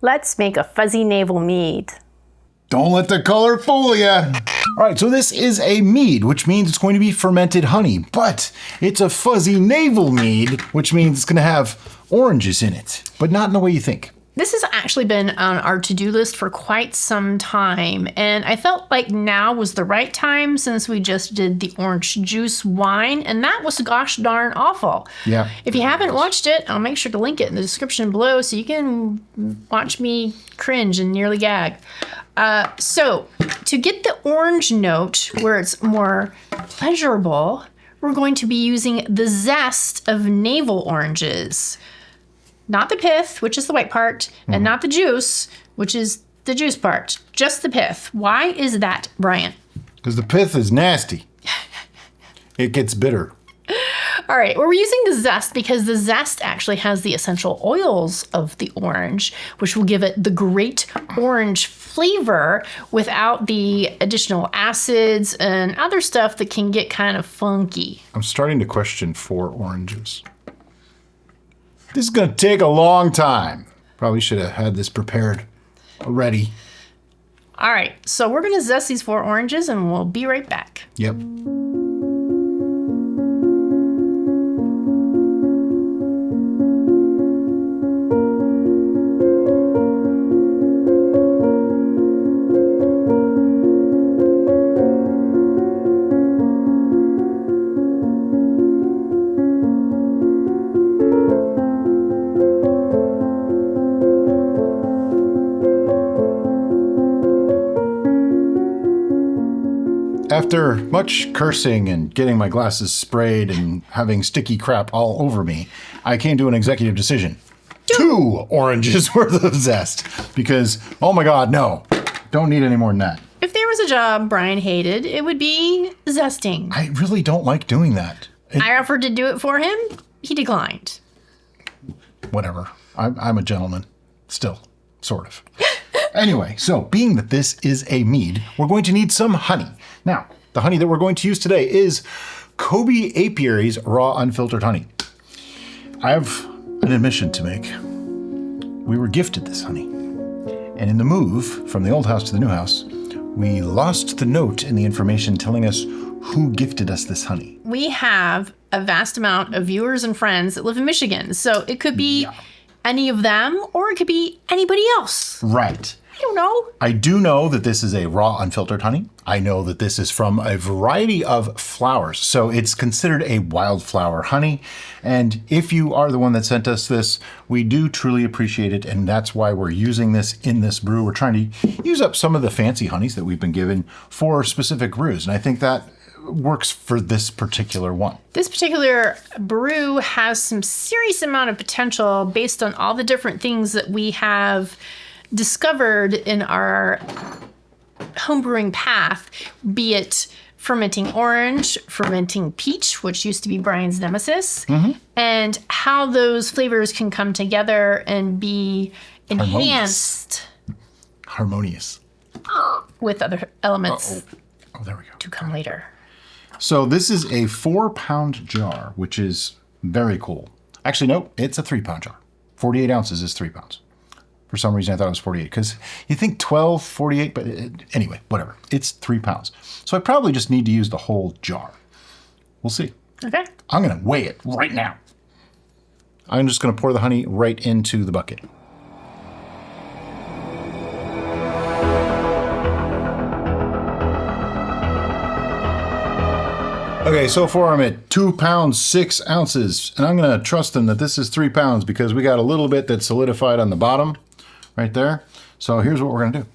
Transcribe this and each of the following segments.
Let's make a Fuzzy Navel Mead. Don't let the color fool you. All right, so this is a mead, which means it's going to be fermented honey, but it's a fuzzy navel mead, which means it's going to have oranges in it, but not in the way you think. This has actually been on our to-do list for quite some time, and I felt like now was the right time since we just did the orange juice wine, and that was gosh darn awful. Yeah. If you haven't watched it, I'll make sure to link it in the description below so you can watch me cringe and nearly gag. So to get the orange note where it's more pleasurable, we're going to be using the zest of navel oranges. Not the pith, which is the white part, and not the juice, which is the juice part. Just the pith. Why is that, Brian? Because the pith is nasty. It gets bitter. All right, well, we're using the zest because the zest actually has the essential oils of the orange, which will give it the great orange flavor without the additional acids and other stuff that can get kind of funky. I'm starting to question 4 oranges. This is going to take a long time. Probably should have had this prepared already. All right, so we're going to zest these 4 oranges and we'll be right back. Yep. After much cursing and getting my glasses sprayed and having sticky crap all over me, I came to an executive decision. 2 oranges worth of zest. Because, oh my God, no. Don't need any more than that. If there was a job Brian hated, it would be zesting. I really don't like doing that. I offered to do it for him. He declined. Whatever. I'm a gentleman. Still. Sort of. Anyway, so being that this is a mead, we're going to need some honey. Now, the honey that we're going to use today is Kobe Apiary's raw unfiltered honey. I have an admission to make. We were gifted this honey. And in the move from the old house to the new house, we lost the note in the information telling us who gifted us this honey. We have a vast amount of viewers and friends that live in Michigan. So it could be any of them or it could be anybody else. Right. I don't know. I do know that this is a raw unfiltered honey. I know that this is from a variety of flowers. So it's considered a wildflower honey. And if you are the one that sent us this, we do truly appreciate it. And that's why we're using this in this brew. We're trying to use up some of the fancy honeys that we've been given for specific brews. And I think that works for this particular one. This particular brew has some serious amount of potential based on all the different things that we have discovered in our homebrewing path, be it fermenting orange, fermenting peach, which used to be Brian's nemesis, and how those flavors can come together and be enhanced. Harmonious. With other elements Oh, there we go. to come later. So this is a 4-pound jar, which is very cool. Actually, no, it's a 3-pound jar. 48 ounces is 3 pounds. For some reason, I thought it was 48 because you think 12, 48, but anyway, whatever. It's 3 pounds. So I probably just need to use the whole jar. We'll see. Okay. I'm going to weigh it right now. I'm just going to pour the honey right into the bucket. Okay, so far I'm at 2 pounds, 6 ounces, and I'm going to trust them that this is 3 pounds because we got a little bit that's solidified on the bottom right there. So here's what we're going to do.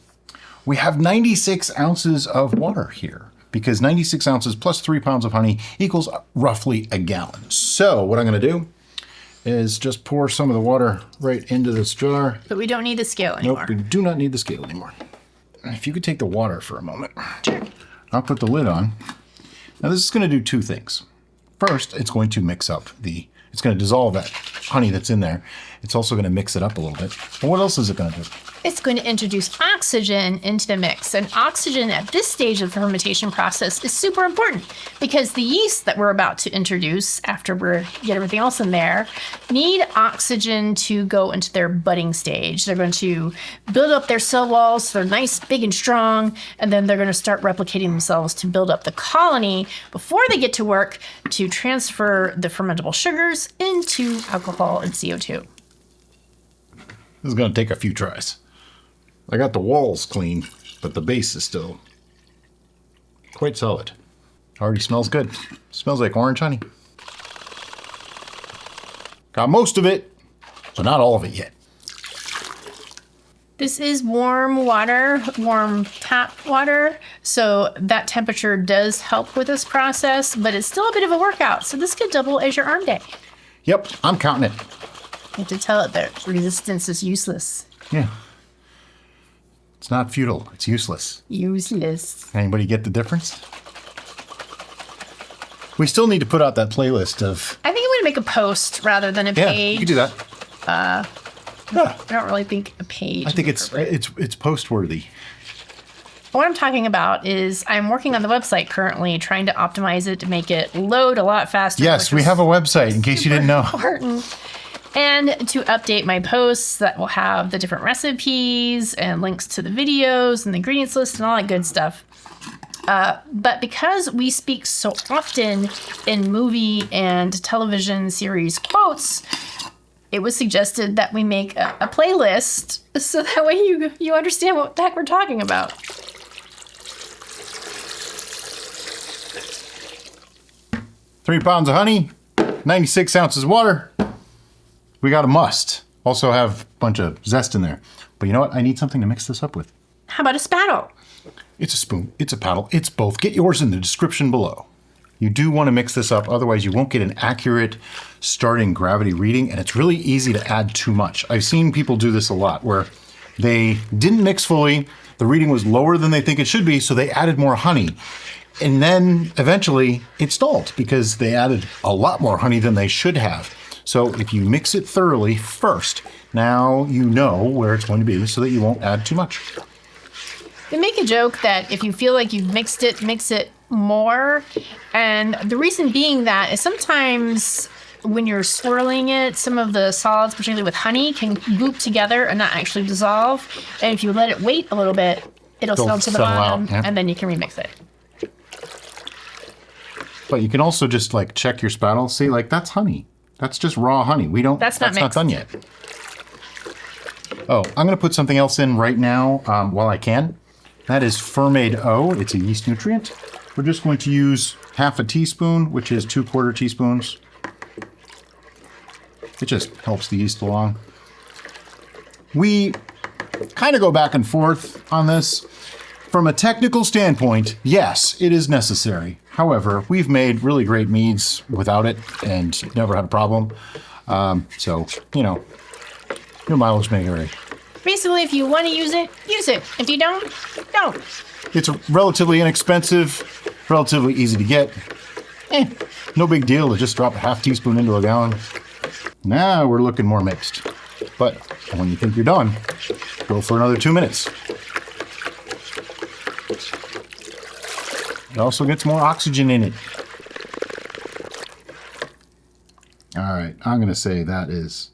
We have 96 ounces of water here because 96 ounces plus 3 pounds of honey equals roughly a gallon. So what I'm going to do is just pour some of the water right into this jar. But we don't need the scale anymore. Nope, we do not need the scale anymore. If you could take the water for a moment. Sure. I'll put the lid on. Now this is going to do 2 things. First, it's going to mix up it's going to dissolve that honey that's in there. It's also going to mix it up a little bit. But what else is it going to do? it's going to introduce oxygen into the mix. And oxygen at this stage of the fermentation process is super important because the yeast that we're about to introduce after we get everything else in there need oxygen to go into their budding stage. They're going to build up their cell walls so they're nice, big, and strong, and then they're going to start replicating themselves to build up the colony before they get to work to transfer the fermentable sugars into alcohol and CO2. This is going to take a few tries. I got the walls clean, but the base is still quite solid. Already smells good. Smells like orange honey. Got most of it, so not all of it yet. This is warm water, warm tap water, so that temperature does help with this process, but it's still a bit of a workout, so this could double as your arm day. Yep, I'm counting it. You have to tell it that resistance is useless. Yeah. It's not futile. It's useless. Useless. Anybody get the difference? We still need to put out that playlist of... I think I'm going to make a post rather than a page. Yeah, you can do that. I don't really think a page. I think it's post-worthy. What I'm talking about is I'm working on the website currently, trying to optimize it to make it load a lot faster. Yes, we have a website, in case you didn't know. Important. And to update my posts that will have the different recipes and links to the videos and the ingredients list and all that good stuff. But because we speak so often in movie and television series quotes, it was suggested that we make a playlist so that way you understand what the heck we're talking about. Three pounds of honey, 96 ounces of water. We got a must. Also have a bunch of zest in there. But you know what? I need something to mix this up with. How about a spattle? It's a spoon. It's a paddle. It's both. Get yours in the description below. You do want to mix this up. Otherwise, you won't get an accurate starting gravity reading. And it's really easy to add too much. I've seen people do this a lot where they didn't mix fully. The reading was lower than they think it should be. So they added more honey. And then eventually it stalled because they added a lot more honey than they should have. So if you mix it thoroughly first, now you know where it's going to be so that you won't add too much. They make a joke that if you feel like you've mixed it, mix it more. And the reason being that is sometimes when you're swirling it, some of the solids, particularly with honey, can goop together and not actually dissolve. And if you let it wait a little bit, it'll settle to the bottom, and then you can remix it. But you can also just like check your spattle. See, like that's honey. That's just raw honey. We don't. That's not done yet. Oh, I'm going to put something else in right now while I can. That is fermented. It's a yeast nutrient. We're just going to use half a teaspoon, which is 2/4 teaspoons. It just helps the yeast along. We kind of go back and forth on this. From a technical standpoint, yes, it is necessary. However, we've made really great meads without it and never had a problem. So, you know, your mileage may vary. Basically, if you want to use it, use it. If you don't, don't. It's relatively inexpensive, relatively easy to get. No big deal to just drop a half teaspoon into a gallon. Now we're looking more mixed. But when you think you're done, go for another 2 minutes. It also gets more oxygen in it. All right, I'm going to say that is,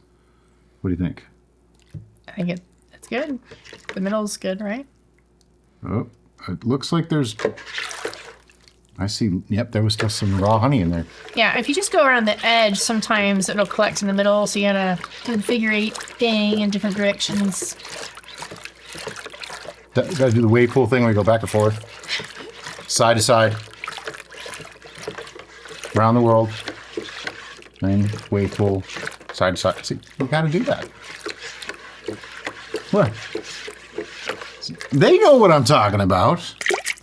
what do you think? I think it's good. The middle's good, right? Oh, it looks like there's, I see, yep, there was still some raw honey in there. Yeah, if you just go around the edge, sometimes it'll collect in the middle, so you gotta do the figure 8 thing in different directions. Gotta do the wave pool thing where you go back and forth. Side to side. Around the world. Then wave pool. Side to side. See, you gotta do that. What? They know what I'm talking about.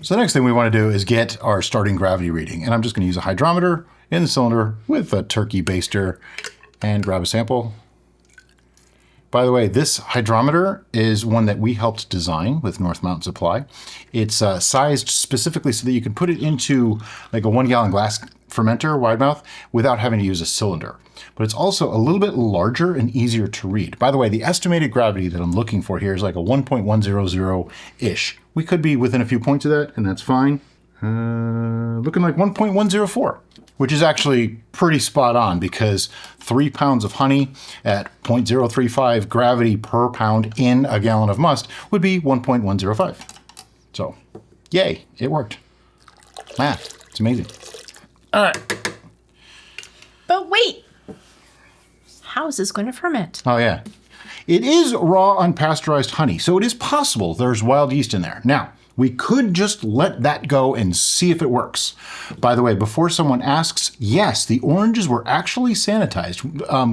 So the next thing we want to do is get our starting gravity reading. And I'm just going to use a hydrometer in the cylinder with a turkey baster and grab a sample. By the way, this hydrometer is one that we helped design with North Mountain Supply. It's sized specifically so that you can put it into like a 1 gallon glass fermenter, wide mouth, without having to use a cylinder. But it's also a little bit larger and easier to read. By the way, the estimated gravity that I'm looking for here is like a 1.100-ish. We could be within a few points of that, and that's fine. Looking like 1.104, which is actually pretty spot on because 3 pounds of honey at 0.035 gravity per pound in a gallon of must would be 1.105. So, yay, it worked. Math, it's amazing. All right. But wait, how is this going to ferment? Oh, yeah. It is raw, unpasteurized honey, so it is possible there's wild yeast in there. Now, we could just let that go and see if it works. By the way, before someone asks, yes, the oranges were actually sanitized.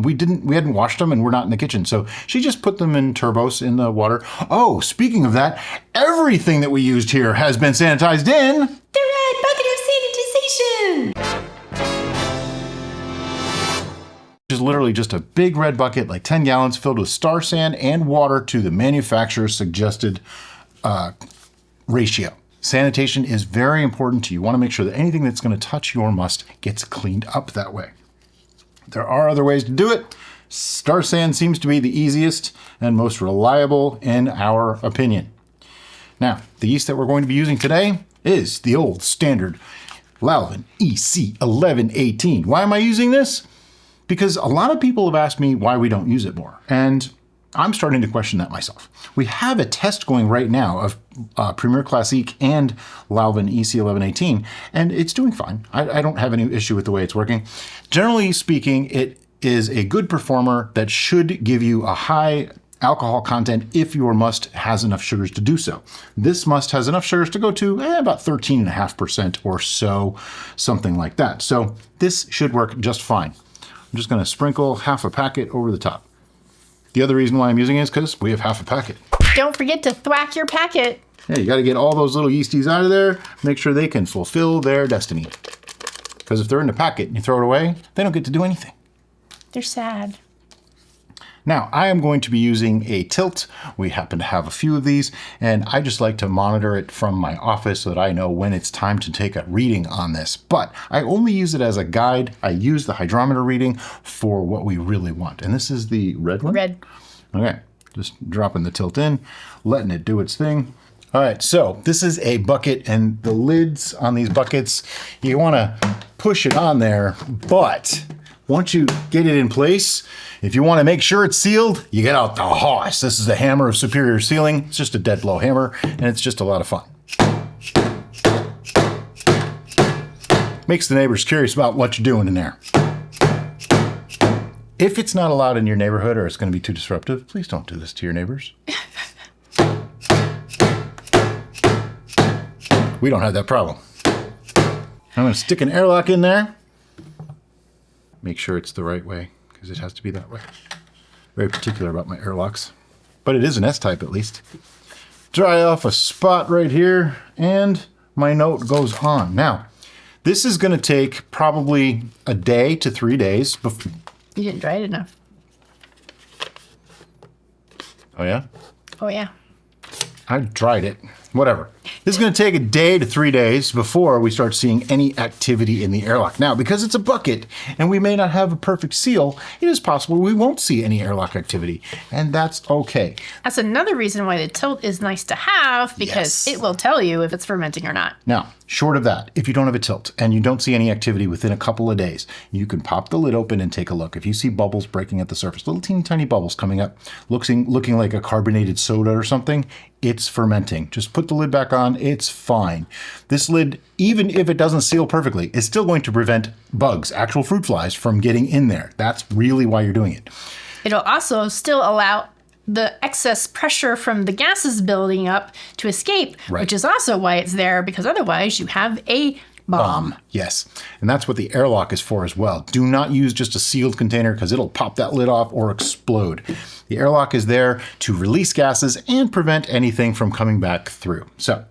We hadn't washed them and we're not in the kitchen. So she just put them in turbos in the water. Oh, speaking of that, everything that we used here has been sanitized in the red bucket of sanitization. Which is literally just a big red bucket, like 10 gallons filled with star sand and water to the manufacturer's suggested ratio. Sanitation is very important to you. You want to make sure that anything that's going to touch your must gets cleaned up that way. There are other ways to do it. Star sand seems to be the easiest and most reliable in our opinion. Now, the yeast that we're going to be using today is the old standard Lalvin EC1118. Why am I using this? Because a lot of people have asked me why we don't use it more. And I'm starting to question that myself. We have a test going right now of Premier Classique and Lalvin EC1118, and it's doing fine. I don't have any issue with the way it's working. Generally speaking, it is a good performer that should give you a high alcohol content if your must has enough sugars to do so. This must has enough sugars to go to about 13.5% or so, something like that. So this should work just fine. I'm just going to sprinkle half a packet over the top. The other reason why I'm using it is because we have half a packet. Don't forget to thwack your packet. Yeah, you got to get all those little yeasties out of there, make sure they can fulfill their destiny. Because if they're in the packet and you throw it away, they don't get to do anything. They're sad. Now, I am going to be using a tilt. We happen to have a few of these, and I just like to monitor it from my office so that I know when it's time to take a reading on this. But I only use it as a guide. I use the hydrometer reading for what we really want. And this is the red one? Red. Okay, just dropping the tilt in, letting it do its thing. All right, so this is a bucket, and the lids on these buckets, you want to push it on there, but once you get it in place, if you want to make sure it's sealed, you get out the hose. This is the hammer of superior sealing. It's just a dead blow hammer, and it's just a lot of fun. Makes the neighbors curious about what you're doing in there. If it's not allowed in your neighborhood or it's going to be too disruptive, please don't do this to your neighbors. We don't have that problem. I'm going to stick an airlock in there. Make sure it's the right way, because it has to be that way. Very particular about my airlocks. But it is an S-type at least. Dry off a spot right here, and my note goes on. Now, this is going to take probably a day to 3 days. You didn't dry it enough. Oh, yeah? Oh, yeah. I dried it. Whatever. This is going to take a day to 3 days before we start seeing any activity in the airlock. Now, because it's a bucket and we may not have a perfect seal, it is possible we won't see any airlock activity, and that's okay. That's another reason why the tilt is nice to have, because it will tell you if it's fermenting or not. Now, short of that, if you don't have a tilt and you don't see any activity within a couple of days, you can pop the lid open and take a look. If you see bubbles breaking at the surface, little teeny tiny bubbles coming up, looking like a carbonated soda or something, it's fermenting. Just put the lid back on, it's fine. This lid, even if it doesn't seal perfectly, is still going to prevent bugs, actual fruit flies, from getting in there. That's really why you're doing it. It'll also still allow the excess pressure from the gases building up to escape, which is also why it's there, because otherwise you have a bomb. Yes, and that's what the airlock is for as well. Do not use just a sealed container because it'll pop that lid off or explode. The airlock is there to release gases and prevent anything from coming back through. So,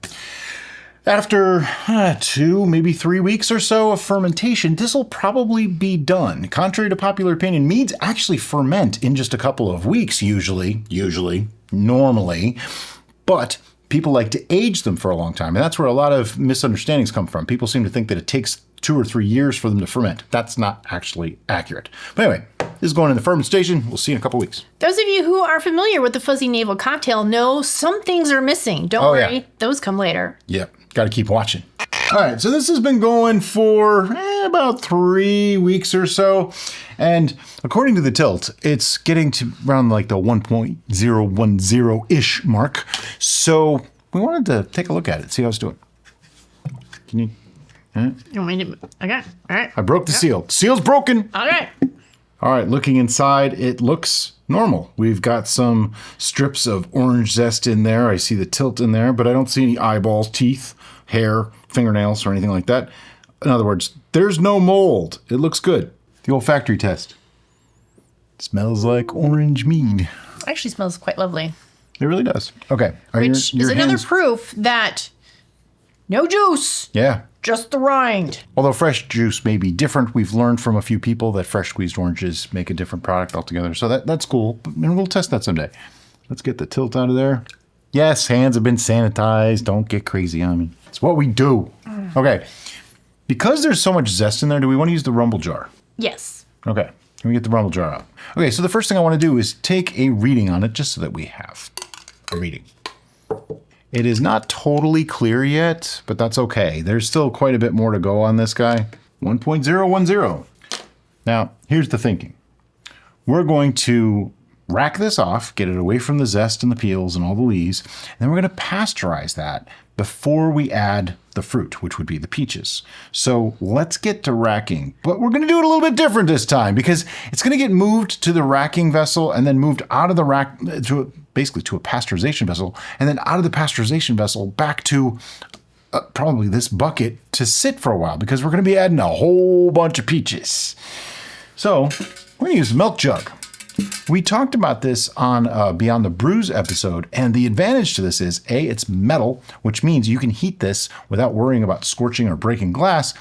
After 2, maybe 3 weeks or so of fermentation, this will probably be done. Contrary to popular opinion, meads actually ferment in just a couple of weeks, normally, but people like to age them for a long time. And that's where a lot of misunderstandings come from. People seem to think that it takes 2 or 3 years for them to ferment. That's not actually accurate. But anyway, this is going in the fermentation. We'll see you in a couple weeks. Those of you who are familiar with the Fuzzy Navel cocktail know some things are missing. Don't worry, yeah. Those come later. Yep, got to keep watching. All right, so this has been going for about 3 weeks or so. And according to the tilt, it's getting to around like the 1.010-ish mark. So we wanted to take a look at it, see how it's doing. Can you? You want me to? Okay, all right. I broke the seal. Seal's broken. All right. All right, looking inside, it looks normal. We've got some strips of orange zest in there. I see the tilt in there, but I don't see any eyeballs, teeth, hair, fingernails, or anything like that. In other words, there's no mold. It looks good. The olfactory test. Smells like orange mead. Actually smells quite lovely. It really does. Okay. Which is another proof that no juice. Yeah. Just the rind. Although fresh juice may be different, we've learned from a few people that fresh squeezed oranges make a different product altogether. So that's cool. And we'll test that someday. Let's get the tilt out of there. Yes, hands have been sanitized. Don't get crazy on me. It's what we do. Okay. Because there's so much zest in there, do we want to use the rumble jar? Yes. Okay. Can we get the rumble jar out? Okay, so the first thing I want to do is take a reading on it just so that we have a reading. It is not totally clear yet, but that's okay. There's still quite a bit more to go on this guy. 1.010. Now, here's the thinking. We're going to rack this off, get it away from the zest and the peels and all the leaves, and then we're going to pasteurize that before we add the fruit, which would be the peaches. So let's get to racking, but we're going to do it a little bit different this time because it's going to get moved to the racking vessel and then moved out of the rack basically to a pasteurization vessel, and then out of the pasteurization vessel back to probably this bucket to sit for a while because we're going to be adding a whole bunch of peaches. So we're going to use a milk jug. We talked about this on Beyond the Brews episode, and the advantage to this is, A, it's metal, which means you can heat this without worrying about scorching or breaking glass,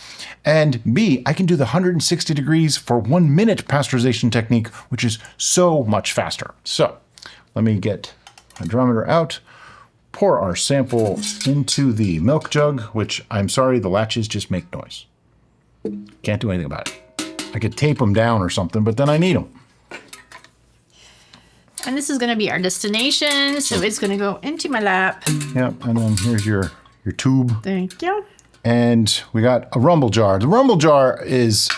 and B, I can do the 160 degrees for 1 minute pasteurization technique, which is so much faster. So let me get my hydrometer out, pour our sample into the milk jug, which I'm sorry, the latches just make noise. Can't do anything about it. I could tape them down or something, but then I need them. And this is going to be our destination, so it's going to go into my lap. Yep, and then here's your tube. Thank you. And we got a rumble jar. The rumble jar is,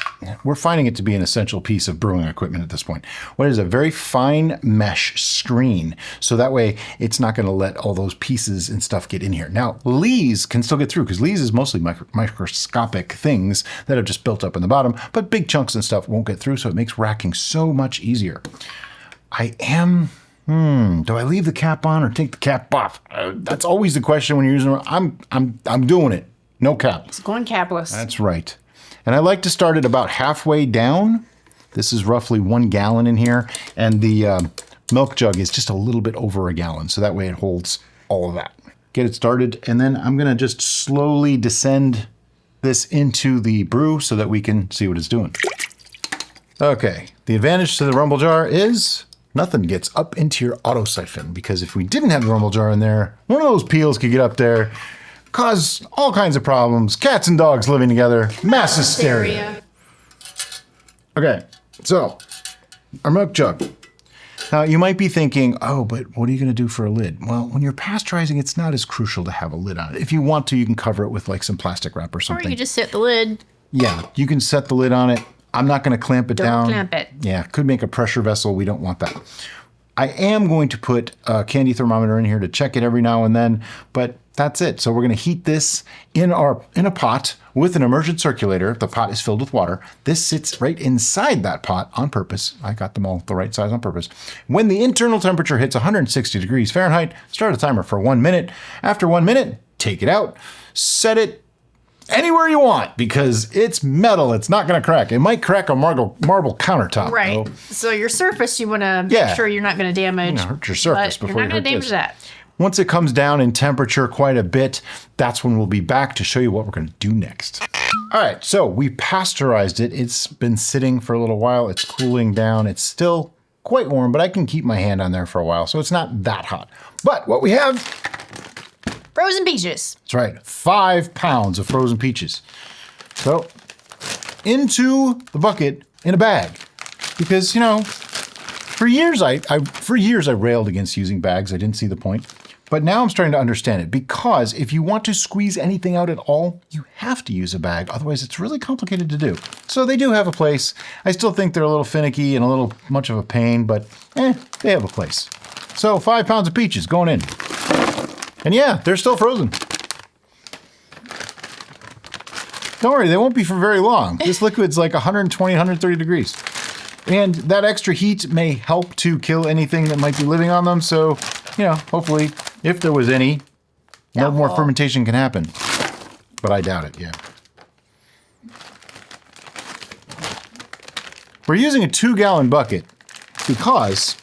we're finding it to be an essential piece of brewing equipment at this point. What is a very fine mesh screen, so that way it's not going to let all those pieces and stuff get in here. Now, lees can still get through because lees is mostly microscopic things that have just built up in the bottom, but big chunks and stuff won't get through, so it makes racking so much easier. I am, do I leave the cap on or take the cap off? That's always the question when you're using it. I'm doing it. No cap. It's going capless. That's right. And I like to start it about halfway down. This is roughly 1 gallon in here. And the milk jug is just a little bit over a gallon. So that way it holds all of that. Get it started. And then I'm going to just slowly descend this into the brew so that we can see what it's doing. Okay. The advantage to the rumble jar is nothing gets up into your auto siphon, because if we didn't have the rumble jar in there, one of those peels could get up there, cause all kinds of problems. Cats and dogs living together, mass hysteria. Okay, so our milk jug. Now you might be thinking, oh, but what are you going to do for a lid? Well, when you're pasteurizing, it's not as crucial to have a lid on it. If you want to, you can cover it with like some plastic wrap or something. Or you just set the lid. Yeah, you can set the lid on it. I'm not going to clamp it down. Don't clamp it. Yeah, could make a pressure vessel. We don't want that. I am going to put a candy thermometer in here to check it every now and then, but that's it. So we're going to heat this in a pot with an immersion circulator. The pot is filled with water. This sits right inside that pot on purpose. I got them all the right size on purpose. When the internal temperature hits 160 degrees Fahrenheit, start a timer for 1 minute. After 1 minute, take it out, set it anywhere you want, because it's metal. It's not going to crack. It might crack a marble countertop. Right. Though. So your surface, you want to make sure you're not going to damage. Hurt your surface but before you're not going to damage that. once it comes down in temperature quite a bit, that's when we'll be back to show you what we're going to do next. All right, so we pasteurized it. It's been sitting for a little while. It's cooling down. It's still quite warm, but I can keep my hand on there for a while, so it's not that hot. But what we have... frozen peaches. That's right, 5 pounds of frozen peaches. So into the bucket in a bag, because for years I railed against using bags. I didn't see the point, but now I'm starting to understand it, because if you want to squeeze anything out at all, you have to use a bag. Otherwise, it's really complicated to do. So they do have a place. I still think they're a little finicky and a little much of a pain, but they have a place. So 5 pounds of peaches going in. And yeah, they're still frozen. Don't worry, they won't be for very long. This liquid's like 120, 130 degrees. And that extra heat may help to kill anything that might be living on them. So, hopefully, if there was any, no more fermentation can happen. But I doubt it, yeah. We're using a 2-gallon bucket because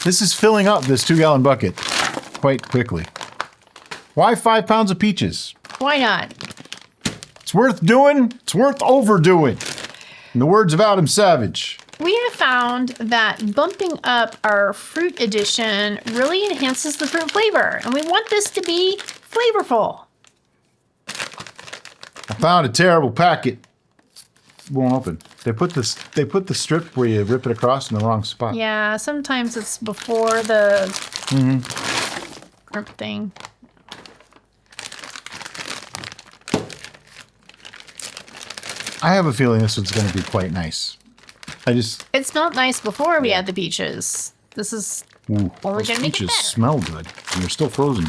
this is filling up this 2-gallon bucket quite quickly. Why 5 pounds of peaches? Why not? It's worth doing. It's worth overdoing. In the words of Adam Savage. We have found that bumping up our fruit addition really enhances the fruit flavor, and we want this to be flavorful. I found a terrible packet. It won't open. They put the strip where you rip it across in the wrong spot. Yeah, sometimes it's before the crimp thing. I have a feeling this one's going to be quite nice. It smelled nice before we had the peaches. This is only going to make it better. Peaches smell good, and they're still frozen.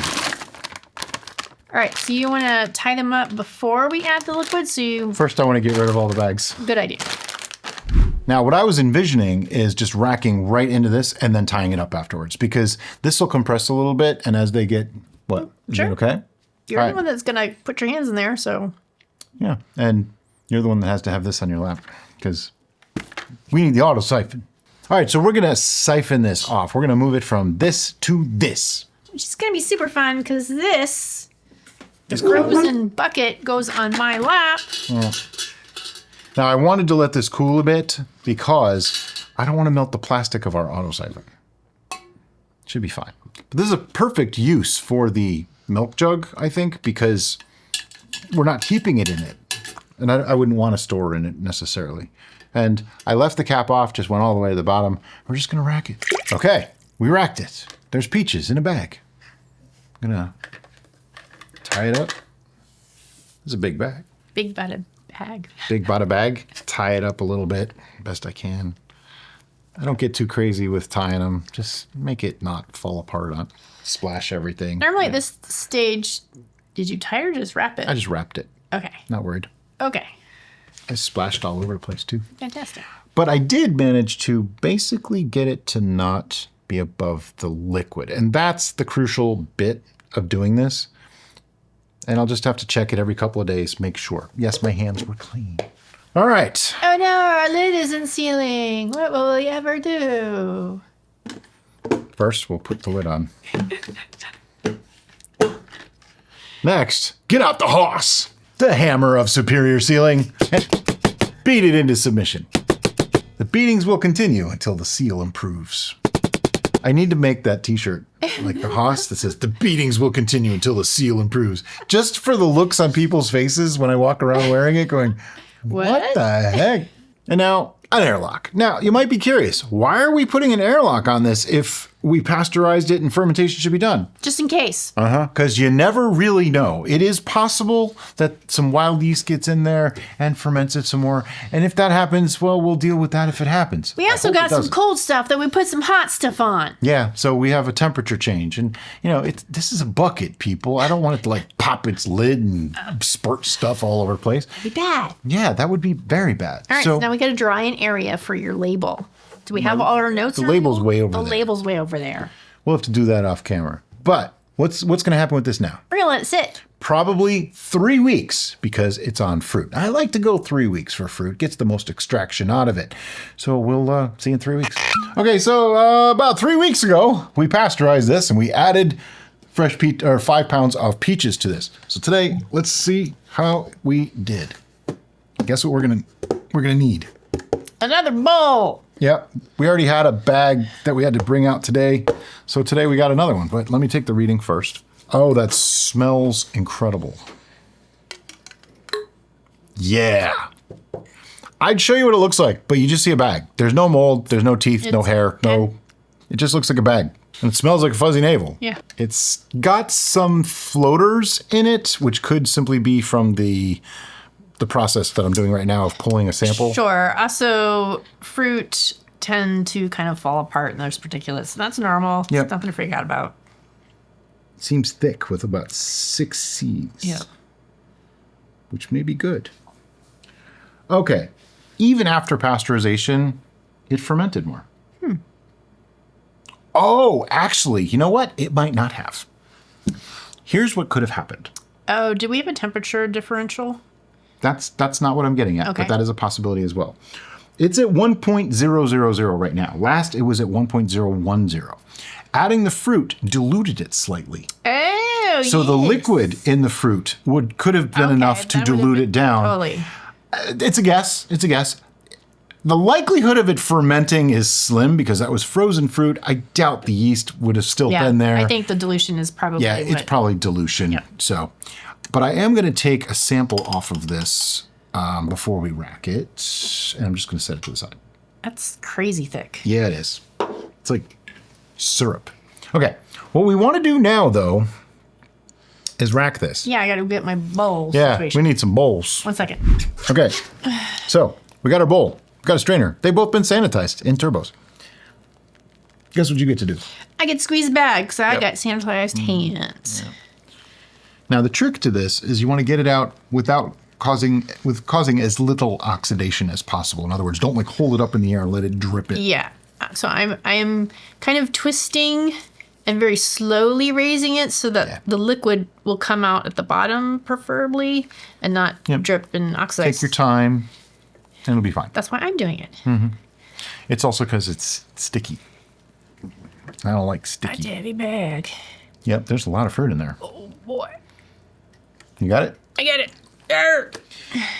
All right, so you want to tie them up before we add the liquid? First, I want to get rid of all the bags. Good idea. Now, what I was envisioning is just racking right into this and then tying it up afterwards, because this will compress a little bit, and as they get, what? Is Sure. that okay? You're the one that's going to put your hands in there, so. Yeah, and you're the one that has to have this on your lap, because we need the auto siphon. All right, so we're going to siphon this off. We're going to move it from this to this. Which is going to be super fun, because this, the frozen bucket, goes on my lap. Now, I wanted to let this cool a bit because I don't want to melt the plastic of our auto siphon. Should be fine. But this is a perfect use for the milk jug, I think, because we're not keeping it in it. And I wouldn't want to store in it necessarily. And I left the cap off, just went all the way to the bottom. We're just going to rack it. Okay, we racked it. There's peaches in a bag. I'm going to tie it up. This is a big bag. Big butted bag. Big bada bag. Tie it up a little bit, best I can. I don't get too crazy with tying them. Just make it not fall apart, not splash everything. Normally at this stage, did you tie or just wrap it? I just wrapped it. Okay. Not worried. Okay. I splashed all over the place too. Fantastic. But I did manage to basically get it to not be above the liquid. And that's the crucial bit of doing this. And I'll just have to check it every couple of days, make sure. Yes, my hands were clean. All right. Oh no, our lid isn't sealing. What will we ever do? First, we'll put the lid on. Next, get out the hoss, the hammer of superior sealing, and beat it into submission. The beatings will continue until the seal improves. I need to make that t-shirt like the hoss that says the beatings will continue until the seal improves. Just for the looks on people's faces when I walk around wearing it going, what the heck? And now an airlock. Now you might be curious, why are we putting an airlock on this if we pasteurized it and fermentation should be done? Just in case. Because you never really know. It is possible that some wild yeast gets in there and ferments it some more. And if that happens, well, we'll deal with that if it happens. We also got some cold stuff that we put some hot stuff on. Yeah, so we have a temperature change. And, this is a bucket, people. I don't want it to, pop its lid and spurt stuff all over the place. That'd be bad. Yeah, that would be very bad. All right, so now we got to draw an area for your label. Do we have all our notes? The label's way over there. The label's way over there. We'll have to do that off camera. But what's going to happen with this now? We're going to let it sit. probably 3 weeks because it's on fruit. I like to go 3 weeks for fruit. Gets the most extraction out of it. So we'll see you in 3 weeks. Okay, so about 3 weeks ago, we pasteurized this and we added fresh 5 pounds of peaches to this. So today, let's see how we did. Guess what we're gonna need? Another bowl. Yep, we already had a bag that we had to bring out today. So today we got another one, but let me take the reading first. Oh, that smells incredible. Yeah. I'd show you what it looks like, but you just see a bag. There's no mold, there's no teeth, no hair, it just looks like a bag. And it smells like a Fuzzy Navel. Yeah. It's got some floaters in it, which could simply be from the process that I'm doing right now of pulling a sample. Sure. Also, fruit tend to kind of fall apart and there's particulates. That's normal. Yep. It's nothing to freak out about. Seems thick with about 6 seeds. Yeah. Which may be good. Okay. Even after pasteurization, it fermented more. Oh, actually, you know what? It might not have. Here's what could have happened. Oh, do we have a temperature differential? That's not what I'm getting at, Okay. but that is a possibility as well. It's at 1.000 right now. Last, it was at 1.010. Adding the fruit diluted it slightly. Oh, So the liquid in the fruit could have been enough to that would have dilute been- it down. Totally. It's a guess. It's a guess. The likelihood of it fermenting is slim because that was frozen fruit. I doubt the yeast would have still Yeah, been there. I think the dilution is probably Yeah, it's probably dilution. Yep. So, but I am going to take a sample off of this before we rack it, and I'm just going to set it to the side. That's crazy thick. Yeah, it is. It's like syrup. Okay, what we want to do now, though, is rack this. Yeah, I got to get my bowl Yeah, situation. we need some bowls. 1 second. Okay, so we got our bowl. We got a strainer. They've both been sanitized in turbos. Guess what you get to do? I get squeeze bag because I Yep. got sanitized hands. Now, the trick to this is you want to get it out without causing as little oxidation as possible. In other words, don't like hold it up in the air and let it drip it. Yeah. So I am kind of twisting and very slowly raising it so that the liquid will come out at the bottom, preferably, and not drip and oxidize. Take your time, and it'll be fine. That's why I'm doing it. It's also because it's sticky. I don't like sticky. Daddy bag. Yep, there's a lot of fruit in there. Oh boy. You got it? I get it. Arr.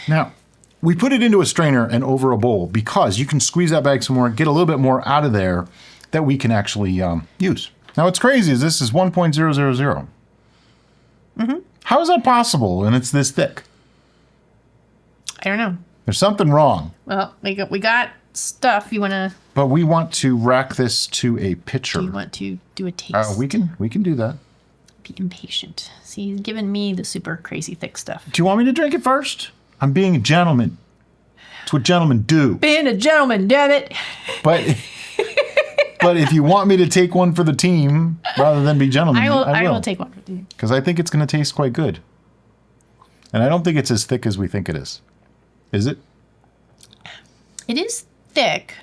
Now, we put it into a strainer and over a bowl because you can squeeze that bag some more, get a little bit more out of there that we can actually use. Now, what's crazy is this is 1.000. How is that possible and it's this thick? I don't know. There's something wrong. Well, we got stuff. You want to But we want to rack this to a pitcher. do a taste? We can do that. Be impatient. See, he's giving me the super crazy thick stuff. Do you want me to drink it first? I'm being a gentleman. It's what gentlemen do. Being a gentleman, damn it. But if you want me to take one for the team rather than be gentlemen, I will take one for you. Because I think it's going to taste quite good. And I don't think it's as thick as we think it is. Is it? It is thick.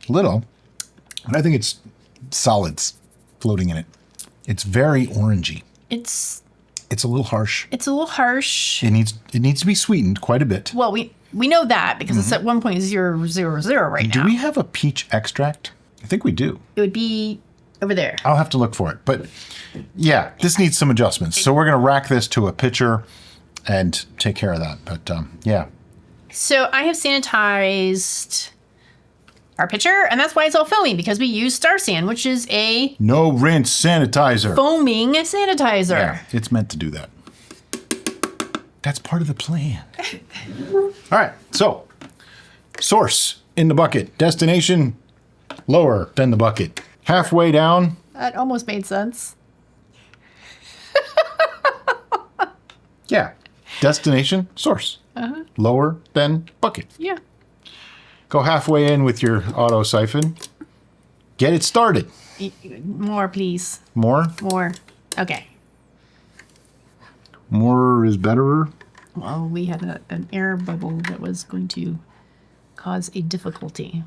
Little. But I think it's solids floating in it. It's very orangey. It's a little harsh. a little harsh. It needs to be sweetened quite a bit. Well, we know that because it's at 1.000 right now. Do we have a peach extract? I think we do. It would be over there. I'll have to look for it. But yeah, this needs some adjustments. So we're going to rack this to a pitcher and take care of that. But yeah. So I have sanitized our pitcher, and that's why it's all foamy, because we use Star San, which is a No rinse sanitizer. foaming sanitizer. Yeah, it's meant to do that. That's part of the plan. All right, so source in the bucket, destination lower than the bucket. Halfway down. That almost made sense. Yeah, destination source. Lower than bucket. Yeah. Go halfway in with your auto siphon. Get it started. More, please. More? More. Okay. More is better. Well, we had an air bubble that was going to cause a difficulty.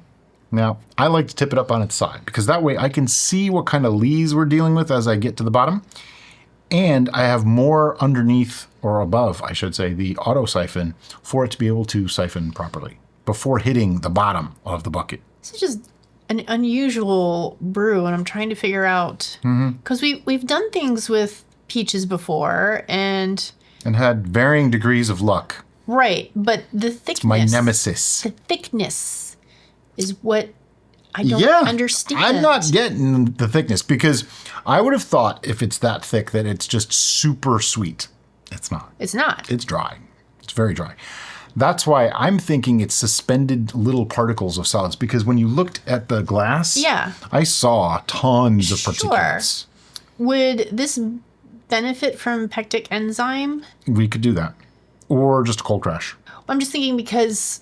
Now, I like to tip it up on its side because that way I can see what kind of lees we're dealing with as I get to the bottom. And I have more underneath, or above, I should say, the auto siphon for it to be able to siphon properly before hitting the bottom of the bucket. This is just an unusual brew, and I'm trying to figure out, because we've done things with peaches before, and had varying degrees of luck. right, but the thickness, My nemesis. the thickness is what I don't Yeah, understand. I'm not getting the thickness because I would have thought if it's that thick that it's just super sweet. It's not. It's not. It's dry. It's very dry. That's why I'm thinking it's suspended little particles of solids, because when you looked at the glass, Yeah. I saw tons of Sure. particulates. Would this benefit from pectic enzyme? We could do that. Or just a cold crash. I'm just thinking because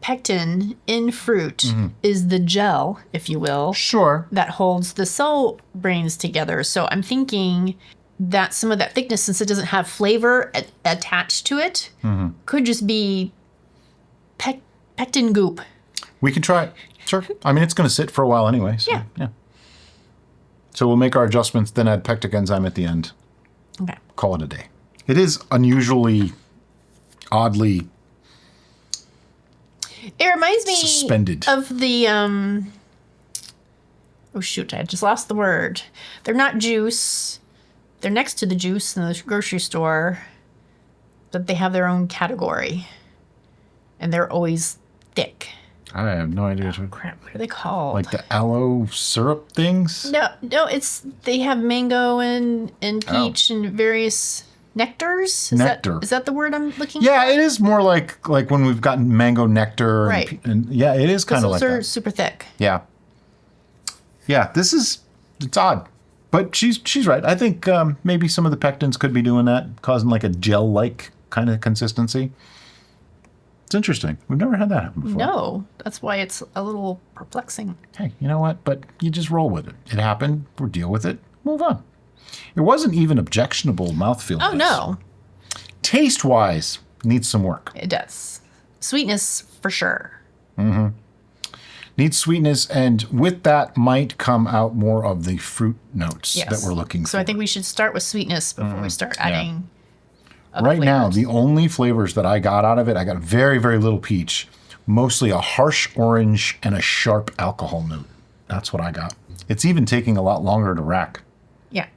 pectin in fruit is the gel, if you will, Sure. that holds the cell brains together. So I'm thinking that some of that thickness, since it doesn't have flavor attached to it, could just be pectin goop. We can try it. Sure. I mean, it's going to sit for a while anyway. So, Yeah. So we'll make our adjustments, then add pectic enzyme at the end. Okay. Call it a day. It is unusually, oddly It reminds me suspended. of the oh shoot, I just lost the word. They're not juice. They're next to the juice in the grocery store, but they have their own category. And they're always thick. I have no idea. Crap, what are they called? Like the aloe syrup things? No, they have mango and peach and various nectars. Nectar. Is that the word I'm looking Yeah, it is more like when we've gotten mango nectar. Right. And yeah, it is kind of like those are that. super thick. Yeah. Yeah, it's odd. But she's right. I think maybe some of the pectins could be doing that, causing like a gel-like kind of consistency. It's interesting. We've never had that happen before. No, that's why it's a little perplexing. Hey, you know what? But you just roll with it. It happened. We'll deal with it. Move on. It wasn't even objectionable mouthfeel. Oh, no. Taste-wise, needs some work. It does. Sweetness, for sure. Needs sweetness, and with that might come out more of the fruit notes that we're looking for. So I think we should start with sweetness before we start adding other Right now, flavors. the only flavors that I got out of it, I got very, very little peach, mostly a harsh orange and a sharp alcohol note. That's what I got. It's even taking a lot longer to rack. Yeah.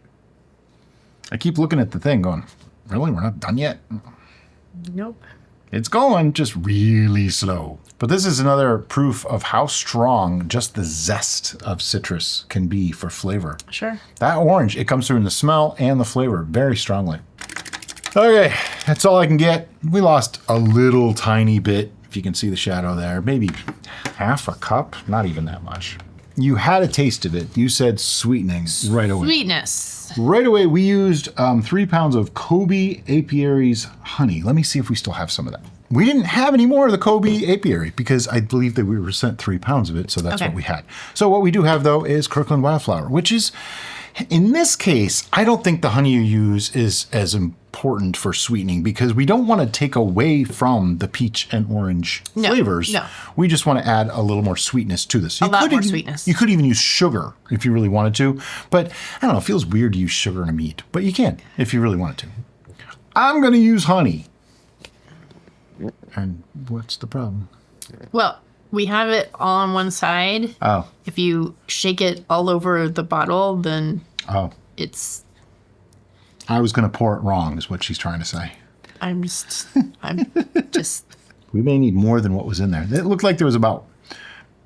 I keep looking at the thing going, really? We're not done yet? Nope. It's going just really slow. But this is another proof of how strong just the zest of citrus can be for flavor. Sure. That orange, it comes through in the smell and the flavor very strongly. Okay, that's all I can get. We lost a little tiny bit, if you can see the shadow there. Maybe half a cup, not even that much. You had a taste of it. You said sweetening right away. Sweetness. Right away, we used 3 pounds of Kobe apiary's honey. Let me see if we still have some of that. We didn't have any more of the Kobe apiary because I believe that we were sent 3 pounds of it, so that's what we had. So what we do have, though, is Kirkland wildflower, which is, in this case, I don't think the honey you use is as important for sweetening because we don't want to take away from the peach and orange flavors. No. We just want to add a little more sweetness to this. A lot more sweetness. You could even use sugar if you really wanted to, but I don't know, it feels weird to use sugar in a mead, but you can if you really wanted to. I'm going to use honey. And what's the problem? Well, we have it all on one side. Oh. If you shake it all over the bottle, then it's... I was going to pour it wrong, is what she's trying to say. I'm just... We may need more than what was in there. It looked like there was about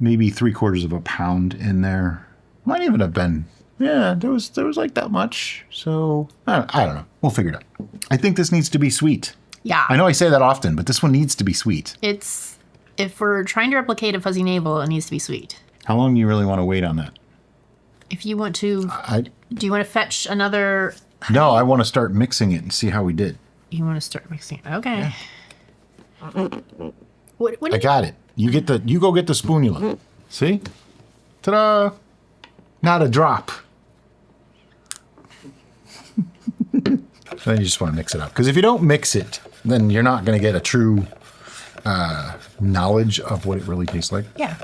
maybe 3/4 of a pound in there. Might even have been... Yeah, there was like that much. So, I don't know. We'll figure it out. I think this needs to be sweet. Yeah. I know I say that often, but this one needs to be sweet. It's... If we're trying to replicate a fuzzy navel, it needs to be sweet. How long do you really want to wait on that? If you want to... Do you want to fetch another... No, I want to start mixing it and see how we did. You want to start mixing it. Okay. Yeah. What I got it. You go get the spoonula. See? Ta-da! Not a drop. Then you just want to mix it up. Because if you don't mix it, then you're not going to get a true knowledge of what it really tastes like. Yeah.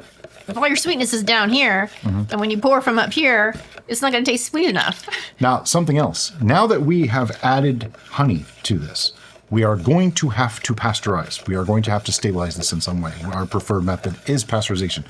if all your sweetness is down here, and when you pour from up here, it's not going to taste sweet enough. Now, something else. Now that we have added honey to this, we are going to have to pasteurize. We are going to have to stabilize this in some way. Our preferred method is pasteurization.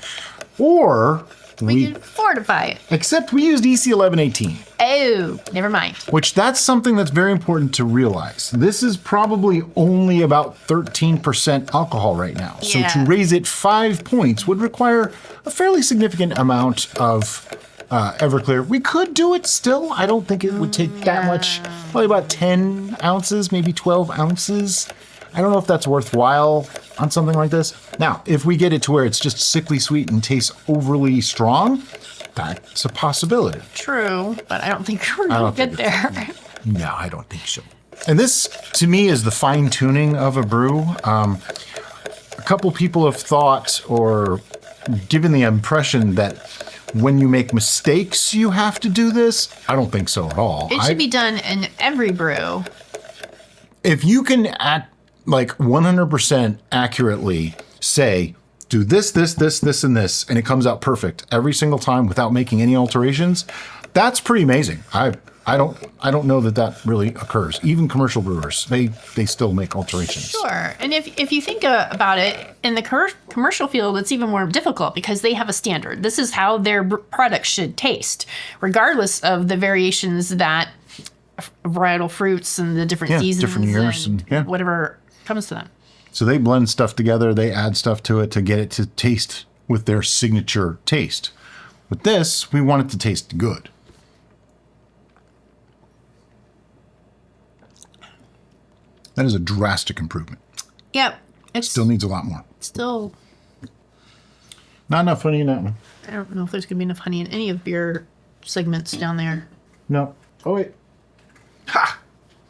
Or We can fortify it. except we used EC 1118. Oh, never mind. Which that's something that's very important to realize. This is probably only about 13% alcohol right now. So Yeah. to raise it 5 points would require a fairly significant amount of Everclear. We could do it still. I don't think it would take that much. Probably about 10 ounces, maybe 12 ounces. I don't know if that's worthwhile on something like this. Now, if we get it to where it's just sickly sweet and tastes overly strong, that's a possibility. True, but I don't think we're going to get there. No, I don't think so. And this, to me, is the fine tuning of a brew. A couple people have thought or given the impression that when you make mistakes, you have to do this. I don't think so at all. It should be done in every brew. If you can, like 100% accurately say, do this, this, this, this, and this, and it comes out perfect every single time without making any alterations, that's pretty amazing. I don't know that really occurs. Even commercial brewers, they still make alterations. Sure. And if you think about it, in the commercial field, it's even more difficult because they have a standard. This is how their product should taste, regardless of the variations that varietal fruits and the different seasons different years and whatever comes to them. So they blend stuff together, they add stuff to it to get it to taste with their signature taste. With this, we want it to taste good. That is a drastic improvement. Yep. It Still needs a lot more. still, Not enough honey in that one. I don't know if there's going to be enough honey in any of your segments down there. No. Oh, wait. Ha!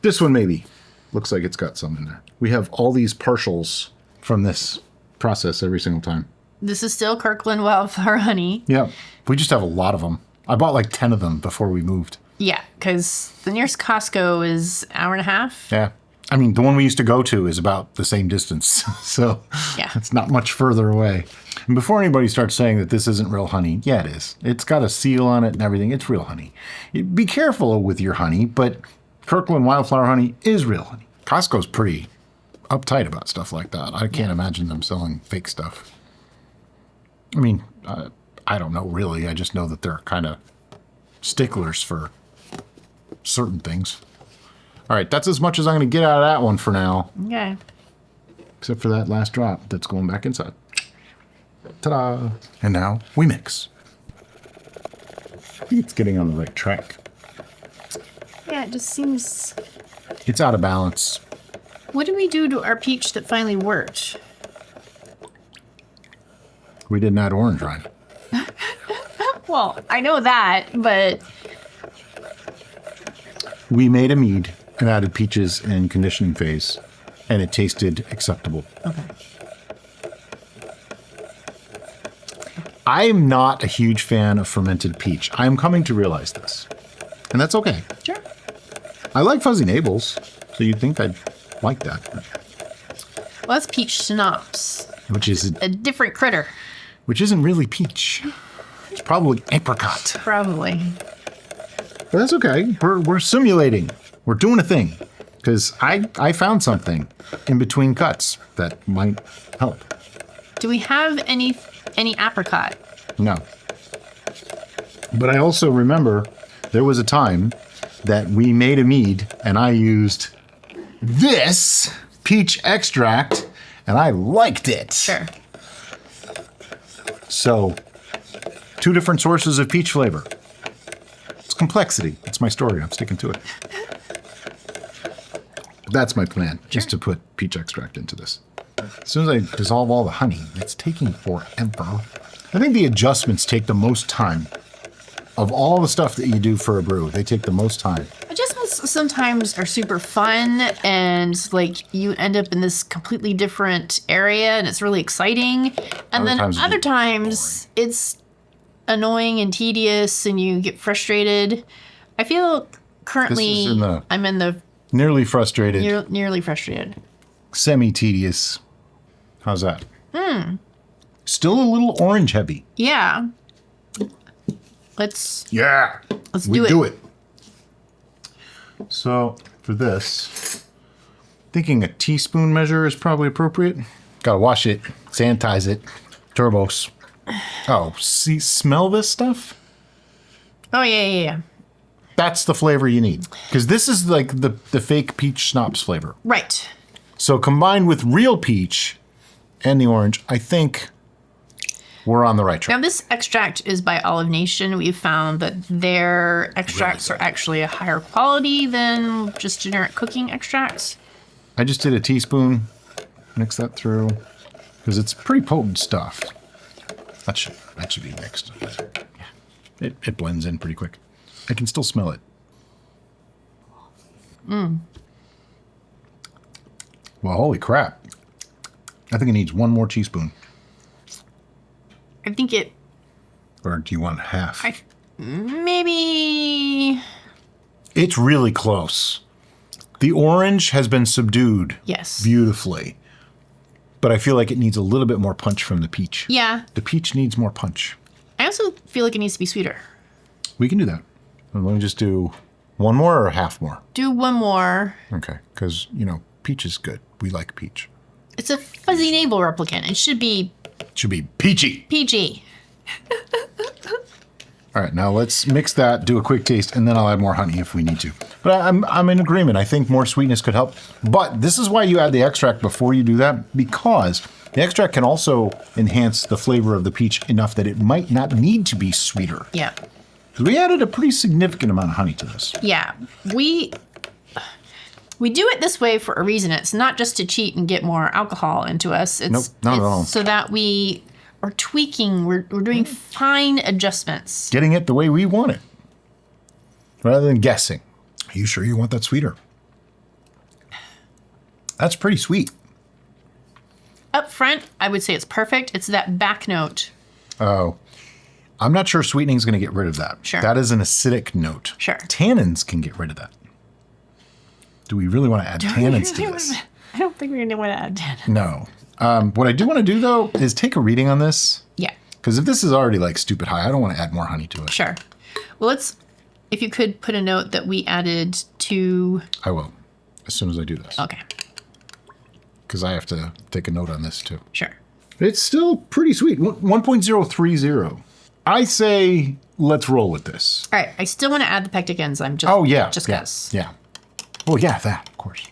This one maybe. Looks like it's got some in there. We have all these partials from this process every single time. This is still Kirkland Wildflower Honey. Yeah. We just have a lot of them. I bought like 10 of them before we moved. Yeah, because the nearest Costco is an hour and a half. Yeah. I mean, the one we used to go to is about the same distance. So Yeah. it's not much further away. And before anybody starts saying that this isn't real honey, yeah, it is. It's got a seal on it and everything. It's real honey. Be careful with your honey, but Kirkland Wildflower Honey is real honey. Costco's pretty uptight about stuff like that. I can't imagine them selling fake stuff. I mean, I don't know really. I just know that they're kind of sticklers for certain things. All right, that's as much as I'm going to get out of that one for now. Okay. Except for that last drop that's going back inside. Ta-da! And now we mix. I think it's getting on the right track. Yeah, it just seems... It's out of balance. What did we do to our peach that finally worked? We didn't add orange rind. Well, I know that, but... We made a mead and added peaches in conditioning phase, and it tasted acceptable. Okay. I'm not a huge fan of fermented peach. I am coming to realize this. And that's okay. Sure. I like Fuzzy Navels, so you'd think I'd like that. Well, that's peach schnapps. Which is A different critter, which isn't really peach. It's probably apricot. probably. But that's okay. We're simulating. We're doing a thing. Because I found something in between cuts that might help. Do we have any apricot? No. But I also remember there was a time that we made a mead and I used this peach extract and I liked it. Sure. So, 2 different sources of peach flavor. It's complexity. It's my story. I'm sticking to it. That's my plan, just to put peach extract into this. As soon as I dissolve all the honey, it's taking forever. I think the adjustments take the most time. Of all the stuff that you do for a brew, they take the most time. Adjustments sometimes are super fun, and like you end up in this completely different area, and it's really exciting. And then other times it's annoying and tedious, and you get frustrated. I feel currently I'm in the nearly frustrated, nearly frustrated. semi-tedious. How's that? Still a little orange heavy. Yeah. Let's We do it. So for this, thinking a teaspoon measure is probably appropriate. Gotta wash it, sanitize it, turbos. Oh, see, smell this stuff? Oh, yeah. That's the flavor you need. Because this is like the fake peach schnapps flavor. Right. So combined with real peach and the orange, I think we're on the right track. Now, this extract is by Olive Nation. We've found that their extracts are actually a higher quality than just generic cooking extracts. I just did a teaspoon, mix that through, because it's pretty potent stuff. That should be mixed. Yeah. It blends in pretty quick. I can still smell it. Well, holy crap. I think it needs one more teaspoon. I think it... Or do you want half? Maybe... It's really close. The orange has been subdued beautifully. But I feel like it needs a little bit more punch from the peach. Yeah. The peach needs more punch. I also feel like it needs to be sweeter. We can do that. Let me just do one more or half more? Do one more. Okay, because, peach is good. We like peach. It's a Fuzzy Navel replicant. It should be... Should be peachy. PG. All right, now let's mix that, do a quick taste, and then I'll add more honey if we need to. But I'm in agreement. I think more sweetness could help. But this is why you add the extract before you do that, because the extract can also enhance the flavor of the peach enough that it might not need to be sweeter. Yeah. Because we added a pretty significant amount of honey to this. Yeah. We do it this way for a reason. It's not just to cheat and get more alcohol into us. Nope, not at all. So that we are tweaking. We're doing fine adjustments. Getting it the way we want it, rather than guessing. Are you sure you want that sweeter? That's pretty sweet. Up front, I would say it's perfect. It's that back note. Oh, I'm not sure sweetening is going to get rid of that. Sure. That is an acidic note. Sure. Tannins can get rid of that. Do we really want to add tannins to this? I don't think we're going to want to add tannins. No. What I do want to do, though, is take a reading on this. Yeah. Because if this is already like stupid high, I don't want to add more honey to it. Sure. Well, if you could put a note that we added to... I will, as soon as I do this. Okay. Because I have to take a note on this, too. Sure. It's still pretty sweet. 1.030. I say let's roll with this. All right. I still want to add the pectic enzyme. Just, Oh, yeah. Just because. Yeah. Well, yeah, that, of course.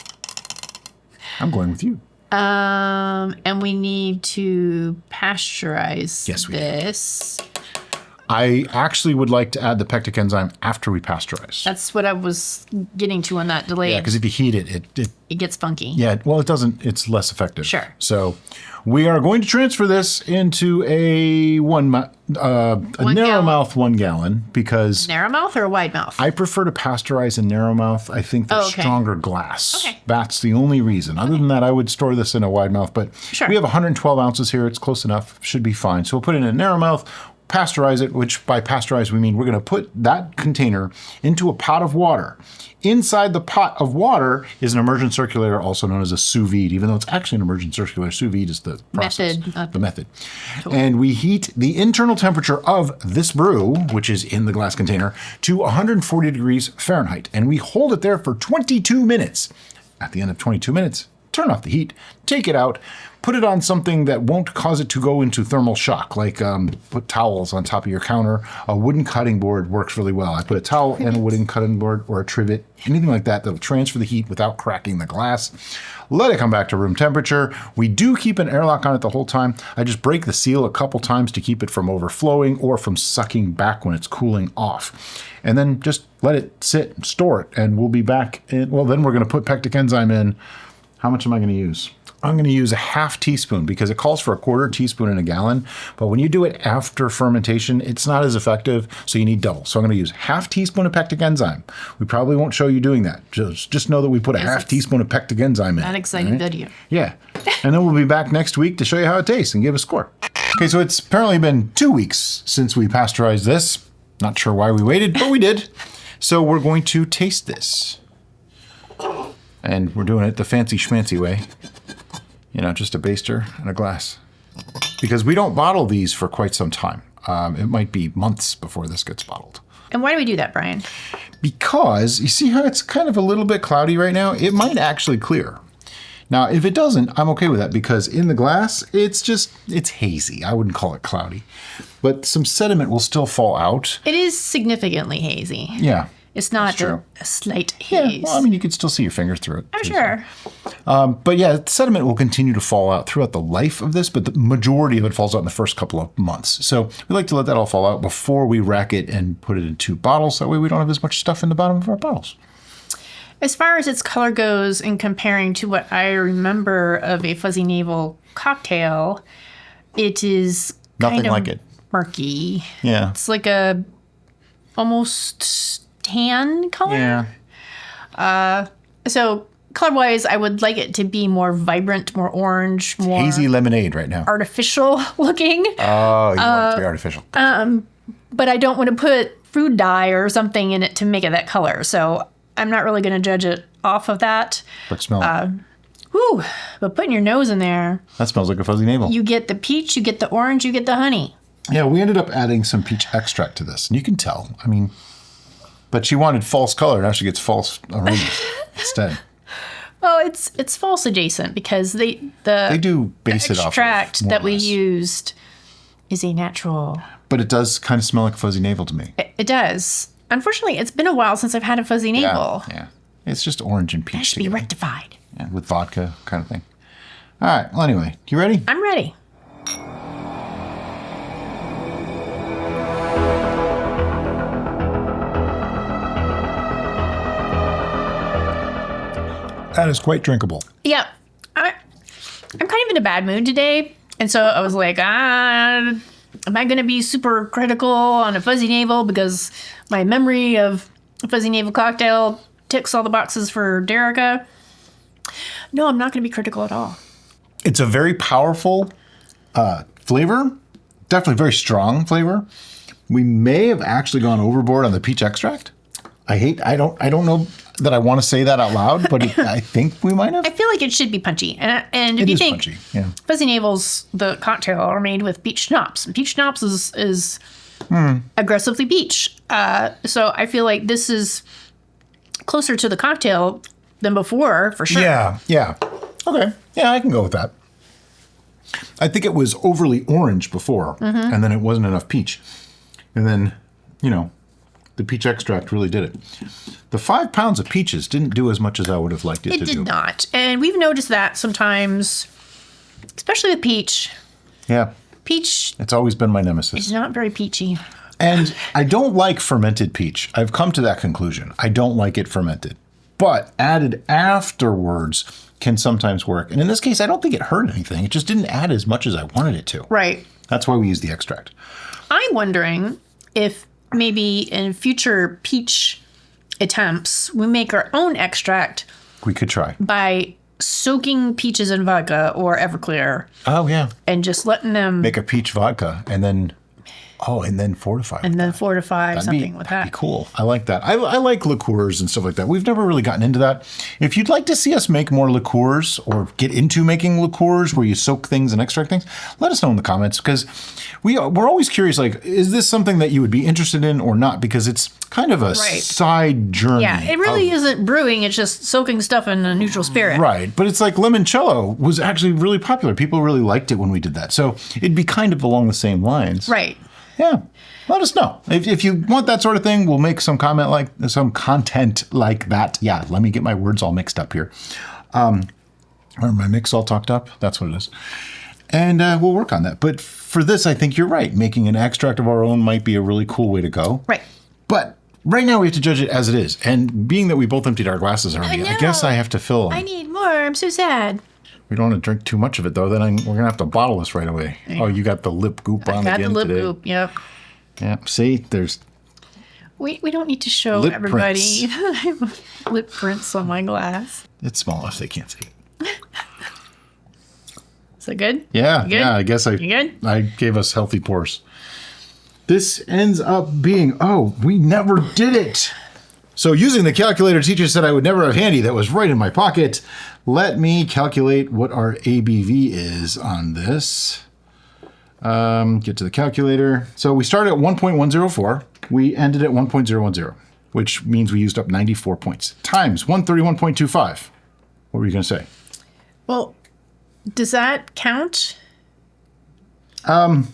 I'm going with you. And we need to pasteurize this. I actually would like to add the pectic enzyme after we pasteurize. That's what I was getting to on that delay. Yeah, because if you heat it, it gets funky. Yeah, well, it doesn't. It's less effective. Sure. So we are going to transfer this into a narrow mouth 1 gallon because narrow mouth or a wide mouth? I prefer to pasteurize in narrow mouth. I think there's stronger glass. Okay. That's the only reason. Other than that, I would store this in a wide mouth. But we have 112 ounces here. It's close enough. Should be fine. So we'll put it in a narrow mouth. Pasteurize it, which by pasteurize we mean we're going to put that container into a pot of water. Inside the pot of water is an immersion circulator, also known as a sous vide, even though it's actually an immersion circulator. Sous vide is the process, the method. Cool. And we heat the internal temperature of this brew, which is in the glass container, to 140 degrees Fahrenheit. And we hold it there for 22 minutes. At the end of 22 minutes, turn off the heat, take it out, put it on something that won't cause it to go into thermal shock, like put towels on top of your counter. A wooden cutting board works really well. I put a towel and a wooden cutting board or a trivet, anything like that that'll transfer the heat without cracking the glass. Let it come back to room temperature. We do keep an airlock on it the whole time. I just break the seal a couple times to keep it from overflowing or from sucking back when it's cooling off. And then just let it sit and store it, and we'll be back. Then we're going to put pectic enzyme in. How much am I going to use? I'm going to use a half teaspoon because it calls for a quarter teaspoon in a gallon. But when you do it after fermentation, it's not as effective, so you need double. So I'm going to use half teaspoon of pectic enzyme. We probably won't show you doing that. Just know that we put a half teaspoon of pectic enzyme in. That exciting video. Yeah. And then we'll be back next week to show you how it tastes and give a score. Okay, so it's apparently been 2 weeks since we pasteurized this. Not sure why we waited, but we did. So we're going to taste this. And we're doing it the fancy schmancy way. You know, just a baster and a glass. because we don't bottle these for quite some time. It might be months before this gets bottled. And why do we do that, Brian? Because you see how it's kind of a little bit cloudy right now? It might actually clear. Now, if it doesn't, I'm okay with that because in the glass, it's hazy. I wouldn't call it cloudy, but some sediment will still fall out. It is significantly hazy. Yeah. It's not a slight haze. Yeah, well, I mean, you could still see your fingers through it. I'm sure. But yeah, sediment will continue to fall out throughout the life of this, but the majority of it falls out in the first couple of months. So we like to let that all fall out before we rack it and put it into bottles. That way we don't have as much stuff in the bottom of our bottles. As far as its color goes, in comparing to what I remember of a Fuzzy Navel cocktail, it is nothing like it. Murky. Yeah. It's like a almost tan color. Yeah. So color-wise, I would like it to be more vibrant, more orange, more hazy lemonade right now. Artificial looking. Oh, you want it to be artificial. But I don't want to put food dye or something in it to make it that color. So I'm not really going to judge it off of that. But smell it. Whew, but putting your nose in there. That smells like a Fuzzy Navel. You get the peach, you get the orange, you get the honey. Yeah, we ended up adding some peach extract to this. And you can tell. I mean, but she wanted false color. Now she gets false aromas instead. Oh, it's false adjacent because they do base it off of extract that we used is a natural. But it does kind of smell like Fuzzy Navel to me. It does. Unfortunately, it's been a while since I've had a Fuzzy Navel. Yeah. It's just orange and peach. That should be rectified. Yeah, with vodka kind of thing. All right. Well, anyway, you ready? I'm ready. That is quite drinkable. Yeah. I'm kind of in a bad mood today. And so I was like, am I going to be super critical on a Fuzzy Navel because my memory of a Fuzzy Navel cocktail ticks all the boxes for Derica? No, I'm not going to be critical at all. It's a very powerful flavor. Definitely very strong flavor. We may have actually gone overboard on the peach extract. I don't know that I want to say that out loud, but I think we might have. I feel like it should be punchy. And if you think punchy, yeah. Fuzzy Navels, the cocktail, are made with peach schnapps. And peach schnapps is aggressively peach. So I feel like this is closer to the cocktail than before, for sure. Yeah. Okay. Yeah, I can go with that. I think it was overly orange before, and then it wasn't enough peach. And then, the peach extract really did it. The 5 pounds of peaches didn't do as much as I would have liked it to do. It did not. And we've noticed that sometimes, especially with peach. Yeah. Peach. It's always been my nemesis. It's not very peachy. And I don't like fermented peach. I've come to that conclusion. I don't like it fermented. But added afterwards can sometimes work. And in this case, I don't think it hurt anything. It just didn't add as much as I wanted it to. Right. That's why we use the extract. I'm wondering if maybe in future peach attempts, we make our own extract. We could try. By soaking peaches in vodka or Everclear. Oh, yeah. And just letting them... Make a peach vodka and then fortify. And then fortify something with that. That'd be cool. I like that. I like liqueurs and stuff like that. We've never really gotten into that. If you'd like to see us make more liqueurs or get into making liqueurs where you soak things and extract things, let us know in the comments because we're always curious, like, is this something that you would be interested in or not? Because it's kind of a side journey. Yeah, it really isn't brewing. It's just soaking stuff in a neutral spirit. Right. But it's like limoncello was actually really popular. People really liked it when we did that. So it'd be kind of along the same lines. Right. Yeah, let us know. If you want that sort of thing, we'll make some content like that. Yeah, let me get my words all mixed up here. Or my mix all talked up. That's what it is. And we'll work on that. But for this, I think you're right. Making an extract of our own might be a really cool way to go. Right. But right now we have to judge it as it is. And being that we both emptied our glasses already, I guess I have to fill them. I need more. I'm so sad. We don't want to drink too much of it, though. Then we're going to have to bottle this right away. Oh, you got the lip goop on again today. I got the lip goop, yep. Yeah, see, there's... We don't need to show everybody lip prints on my glass. It's small enough they can't see it. Is that good? Yeah, yeah, I guess You good? I gave us healthy pores. This ends up being... Oh, we never did it! So using the calculator teacher said I would never have handy that was right in my pocket, let me calculate what our ABV is on this. Get to the calculator. So we started at 1.104. We ended at 1.010, which means we used up 94 points. Times 131.25. What were you going to say? Well, does that count? I'll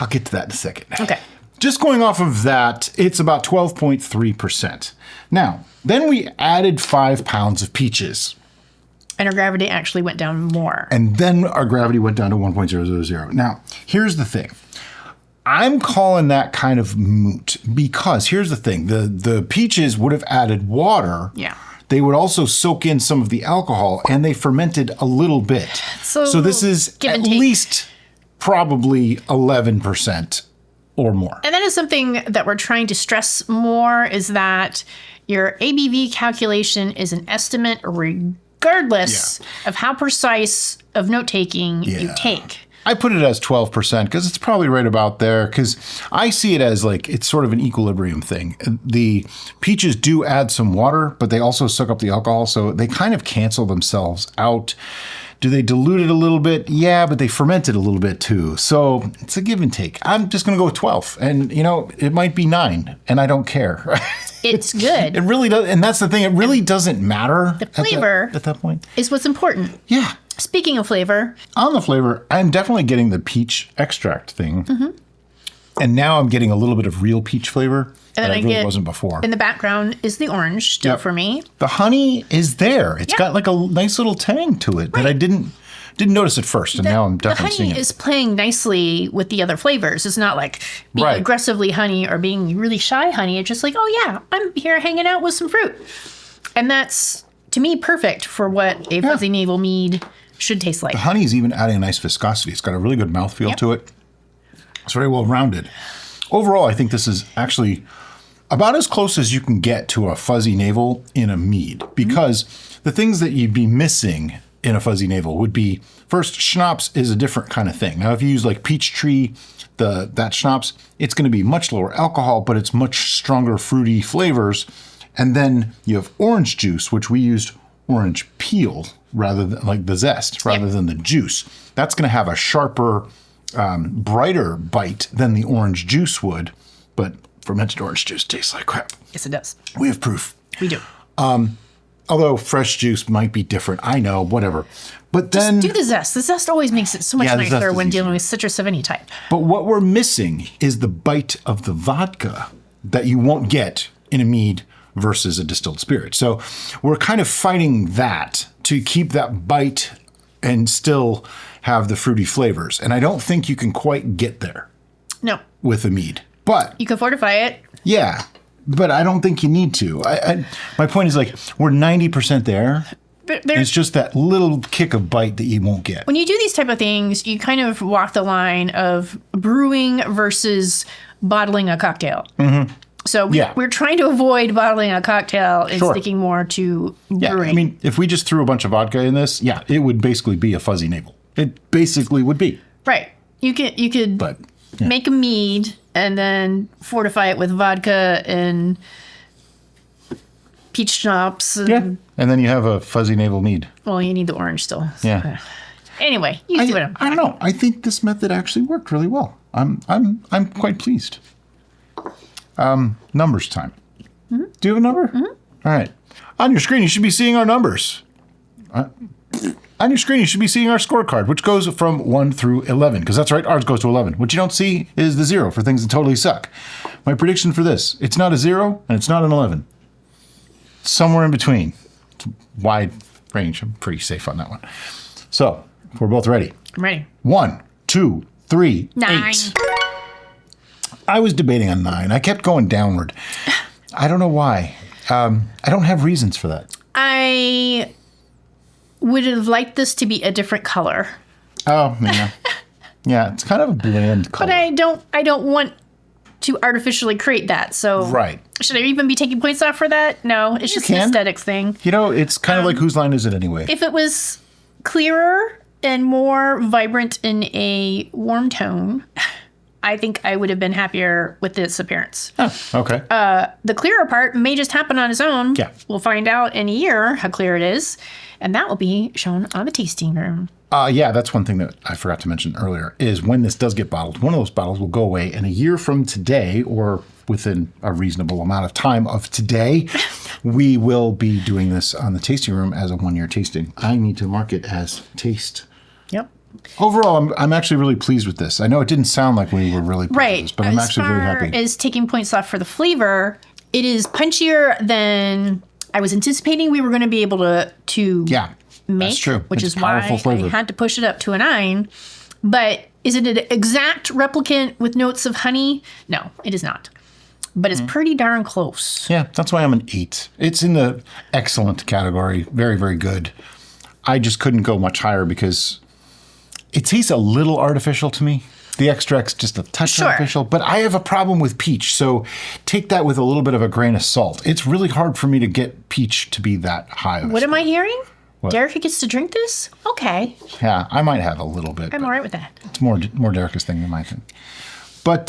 get to that in a second. Okay. Just going off of that, it's about 12.3%. Now, then we added 5 pounds of peaches. And our gravity actually went down more. And then our gravity went down to 1.000. Now, here's the thing. I'm calling that kind of moot because here's the thing. The peaches would have added water. Yeah. They would also soak in some of the alcohol, and they fermented a little bit. So this is at least probably 11% or more. And that is something that we're trying to stress more, is that your ABV calculation is an estimate regardless of how precise of note-taking you take. I put it as 12% because it's probably right about there, because I see it as like it's sort of an equilibrium thing. The peaches do add some water, but they also suck up the alcohol, so they kind of cancel themselves out. Do they dilute it a little bit? Yeah, but they ferment it a little bit too. So it's a give and take. I'm just going to go with 12. And, it might be 9, and I don't care. It's good. It really does. And that's the thing. It really doesn't matter. The flavor at that point is what's important. Yeah. Speaking of flavor. On the flavor, I'm definitely getting the peach extract thing. Mm-hmm. And now I'm getting a little bit of real peach flavor that I really wasn't before. In the background is the orange still for me. The honey is there. It's got like a nice little tang to it that I didn't notice at first, and now I'm definitely seeing it. The honey is playing nicely with the other flavors. It's not like being aggressively honey or being really shy honey. It's just like, oh yeah, I'm here hanging out with some fruit. And that's, to me, perfect for what a Fuzzy Navel Mead should taste like. The honey is even adding a nice viscosity. It's got a really good mouthfeel to it. It's very well rounded. Overall, I think this is actually about as close as you can get to a Fuzzy Navel in a mead, because the things that you'd be missing in a Fuzzy Navel would be, first, schnapps is a different kind of thing. Now, if you use like peach tree, that schnapps, it's going to be much lower alcohol, but it's much stronger fruity flavors. And then you have orange juice, which we used orange peel rather than like the zest, rather than the juice. That's going to have a sharper, brighter bite than the orange juice would, but fermented orange juice tastes like crap. Yes, it does. We have proof. We do. Although fresh juice might be different. I know, whatever. But then just do the zest. The zest always makes it so much nicer when dealing with citrus of any type. But what we're missing is the bite of the vodka that you won't get in a mead versus a distilled spirit. So we're kind of fighting that to keep that bite and still have the fruity flavors. And I don't think you can quite get there. No. With a mead. But you can fortify it. Yeah. But I don't think you need to. My point is, like, we're 90% there. It's just that little kick of bite that you won't get. When you do these type of things, you kind of walk the line of brewing versus bottling a cocktail. Mm-hmm. So we're trying to avoid bottling a cocktail and sticking more to brewing. Yeah, I mean, if we just threw a bunch of vodka in this, it would basically be a Fuzzy Navel. It basically would be. Right. You could make a mead and then fortify it with vodka and peach schnapps. And then you have a Fuzzy Navel Mead. Well, you need the orange still. Yeah. Anyway, you do it. I don't know. I think this method actually worked really well. I'm quite pleased. Numbers time. Mm-hmm. Do you have a number? Mm-hmm. All right. On your screen, you should be seeing our numbers. On your screen, you should be seeing our scorecard, which goes from 1 through 11, because that's right, ours goes to 11. What you don't see is the 0 for things that totally suck. My prediction for this, it's not a 0 and it's not an 11. Somewhere in between. It's a wide range. I'm pretty safe on that one. So, we're both ready. I'm ready. 1, 2, 3, 9. 8. I was debating on 9. I kept going downward. I don't know why. I don't have reasons for that. I would have liked this to be a different color. Oh, yeah. Yeah, it's kind of a bland color. But I don't want to artificially create that. So should I even be taking points off for that? No, it's just an aesthetics thing. It's kind of like whose line is it anyway? If it was clearer and more vibrant in a warm tone, I think I would have been happier with this appearance. Oh, okay. The clearer part may just happen on its own. Yeah. We'll find out in a year how clear it is, and that will be shown on the tasting room. Yeah, that's one thing that I forgot to mention earlier, is when this does get bottled, one of those bottles will go away, and a year from today, or within a reasonable amount of time of today, we will be doing this on the tasting room as a 1-year tasting. I need to mark it as taste. Yep. Overall, I'm actually really pleased with this. I know it didn't sound like we were really pleased with this, but I'm actually very happy. As far as taking points off for the flavor, it is punchier than I was anticipating we were going to be able to make, that's true. Which It's is why flavor. I had to push it up to a 9. But is it an exact replicant with notes of honey? No, it is not. But it's pretty darn close. Yeah, that's why I'm an 8. It's in the excellent category. Very, very good. I just couldn't go much higher because it tastes a little artificial to me. The extract's just a touch artificial, but I have a problem with peach, so take that with a little bit of a grain of salt. It's really hard for me to get peach to be that high. What am I hearing? What? Derek gets to drink this? Okay. Yeah, I might have a little bit. I'm all right with that. It's more Derek's thing than my thing. But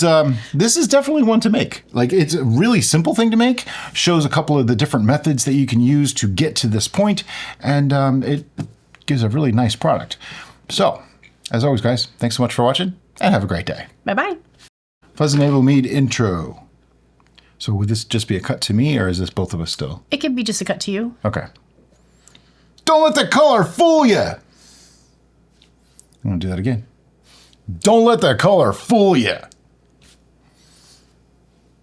this is definitely one to make. Like, it's a really simple thing to make. Shows a couple of the different methods that you can use to get to this point, and it gives a really nice product. So, as always, guys, thanks so much for watching, and have a great day. Bye-bye. Fuzzy Navel Mead intro. So would this just be a cut to me, or is this both of us still? It could be just a cut to you. Okay. Don't let the color fool you. I'm going to do that again. Don't let the color fool you.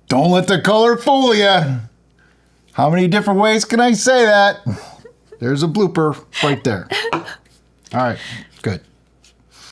Don't let the color fool you. How many different ways can I say that? There's a blooper right there. All right, good.